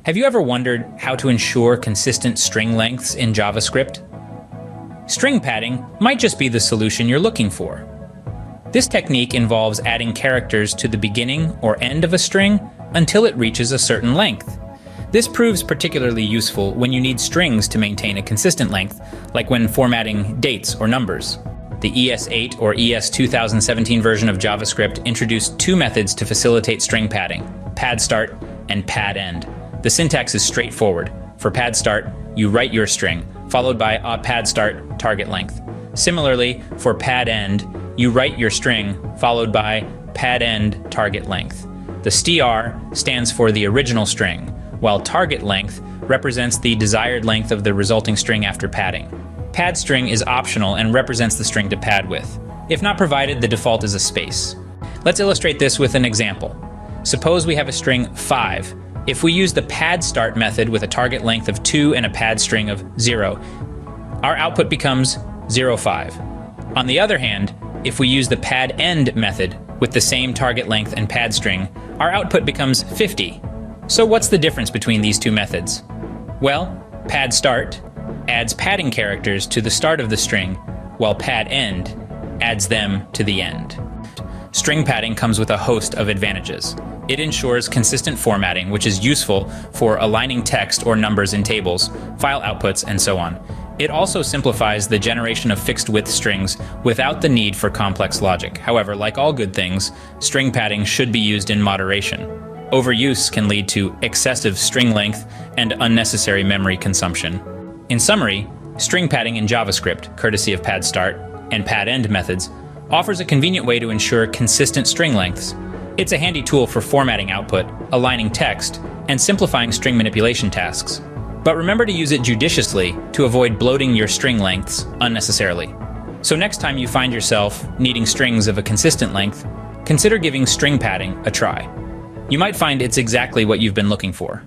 Have you ever wondered how to ensure consistent string lengths in JavaScript? String padding might just be the solution you're looking for. This technique involves adding characters to the beginning or end of a string until it reaches a certain length. This proves particularly useful when you need strings to maintain a consistent length, like when formatting dates or numbers. The ES8 or ES 2017 version of JavaScript introduced two methods to facilitate string padding: padStart and padEnd. The syntax is straightforward. For padStart, you write your string, followed by a padStart targetLength. Similarly, for padEnd, you write your string, followed by padEnd targetLength. The str stands for the original string, while targetLength represents the desired length of the resulting string after padding. PadString is optional and represents the string to pad with. If not provided, the default is a space. Let's illustrate this with an example. Suppose we have a string 5. If we use the padStart method with a target length of 2 and a pad string of 0, our output becomes 05. On the other hand, if we use the padEnd method with the same target length and pad string, our output becomes 50. So what's the difference between these two methods? Well, padStart adds padding characters to the start of the string, while padEnd adds them to the end. String padding comes with a host of advantages. It ensures consistent formatting, which is useful for aligning text or numbers in tables, file outputs, and so on. It also simplifies the generation of fixed-width strings without the need for complex logic. However, like all good things, string padding should be used in moderation. Overuse can lead to excessive string length and unnecessary memory consumption. In summary, string padding in JavaScript, courtesy of padStart and padEnd methods, offers a convenient way to ensure consistent string lengths. It's a handy tool for formatting output, aligning text, and simplifying string manipulation tasks. But remember to use it judiciously to avoid bloating your string lengths unnecessarily. So next time you find yourself needing strings of a consistent length, consider giving string padding a try. You might find it's exactly what you've been looking for.